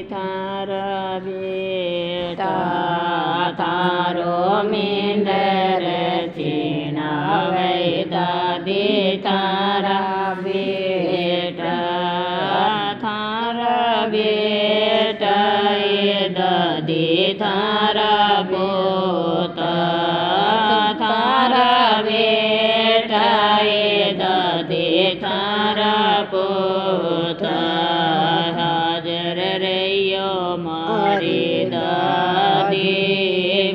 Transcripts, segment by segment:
थारा बेटा थारो मींदर छीनावे दादी थारा बेटा थारा बेटा ये दादी थारा पोता थारा बेटा ये दादी थारा पोता हाजर रहियो मारी दादी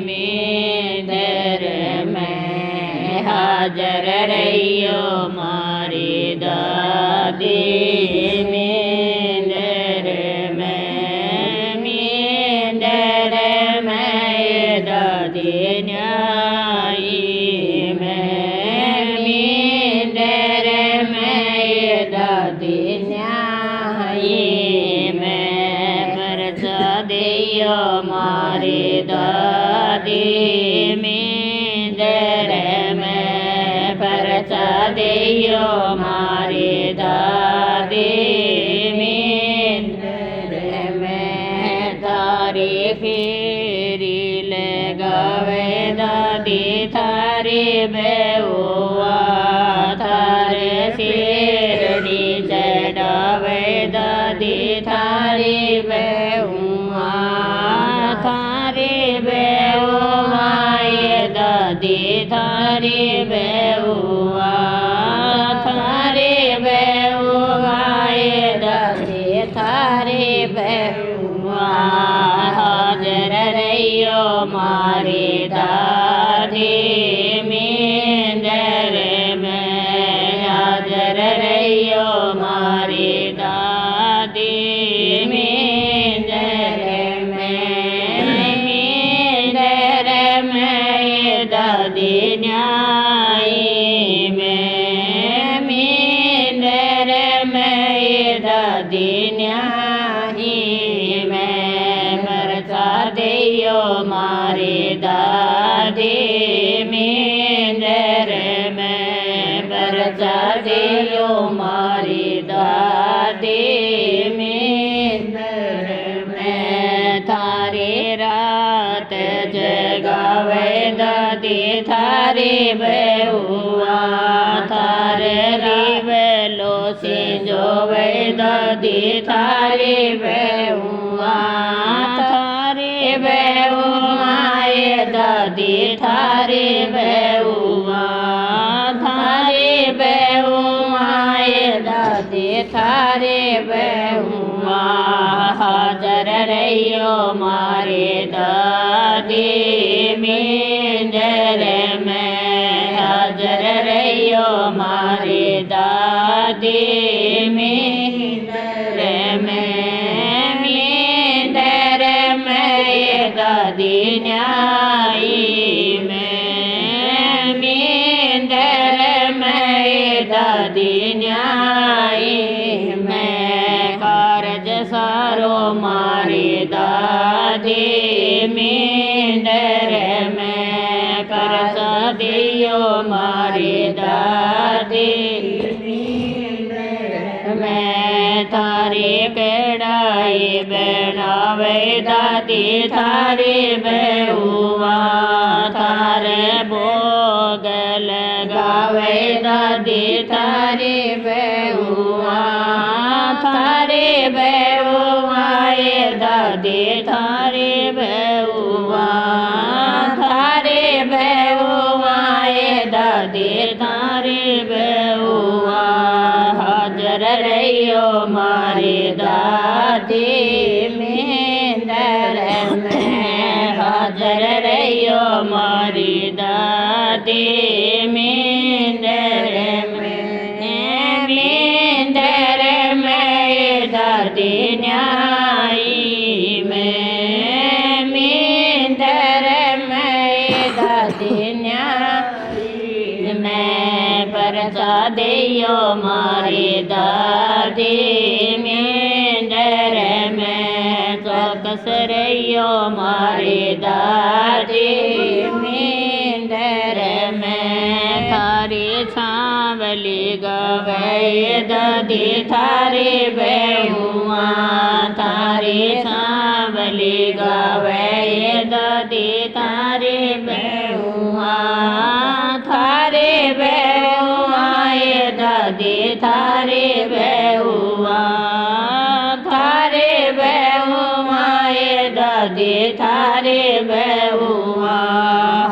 मींदर में हाजर रहियो मारी दादी मींदर में दादी न्याई में मींदर में दादी न्याई में परचा दियो मारी दादी मींदर में परचा दियो मारी दादी मींदर में थारी फेरी लगावे दादी थारी बेहुआ थारे शिरडी चढ़ावे दादी थारी बेहुआ थारी बेहुआ ये दादी थारी बेहुआ थारी बेहुआ ये दादी थारी बेहुआ हाजर रहियो मारी दादी मींदर में हाजर रहियो मारी दादी मींदर में ये दादी न्याई में मींदर में ये दादी न्याई में परचा दियो मारी दादी मींदर में परचा दियो मारी दादी मींदर में थारी रात जगावे दादी थारी बेहुआ थारे रिवेलो सिंजोवे दादी थारी बेहुआ थारी बेहुआ ये दादी थारी बेहुआ थारी बेहुआ ये दादी थारी बेहुआ हाजर रहियो मारी दादी मींदर में हाजर रहियो मारी दादी मींदर में ये दादी न्याई में मींदर में ये दादी न्याई में कारज सारो मारी दादी मींदर में परचा दियो मारी दादी मींदर में थारी कढ़ाई बनावे दादी थारी बेहुआ थारे भोग लगावे दादी थारी बेहुआ थारी बेहुआ ये दादी थारी बेहुआ थारी बेहुआ ये दादी थारी बेहुआ हाजर रहियो मारी दादी मींदर में हाजर रहियो मारी दादी मींदर में ये दादी न्याई में मींदर में ये दादी न्याई में परचा दियो मारी दादी मींदर में चौकस रहियो मारी दादी मींदर में थारी छावली गवे दादी थारी बेहुआ थारी बोली गावे दादी थारे बेहुआ थारे बेहुआ दादी थारे बेहुआ थारे बेहुआ दादी थारे बेहुआ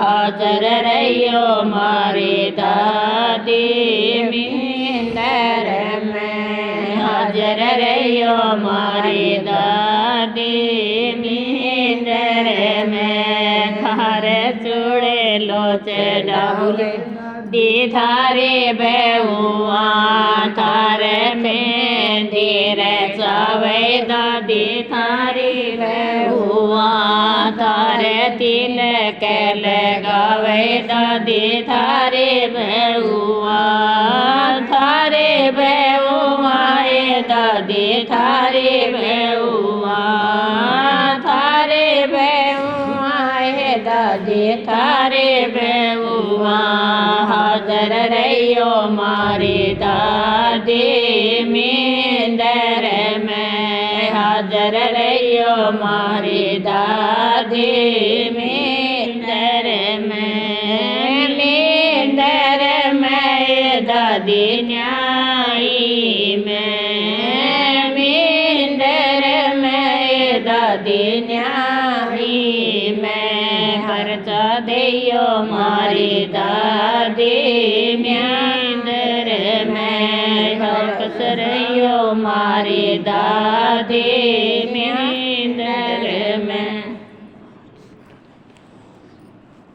हाजर रहियो मारे दादी मिंदर में हाजर रहियो मारे दादी मिंदर में खार चूड़े लोच डाउले दी थारे बेहुआ थारे में धीर चावे दादी थारी बेहुआ थारे तीन के लगावे दादी थारे बेहुआ थारे बेहुआ दादी थारे बेहुआ थारे बेहुआ दादी थारे बेहुआ हाजर रहियो मारी दादी मिंदर में हाजर रहियो मारी दादी मिंदर में दादी न्याई में मिंदर में दादी न्याई में खर्चा दियो मारी दादी मिंदर में खर्च रहियो मारी दादी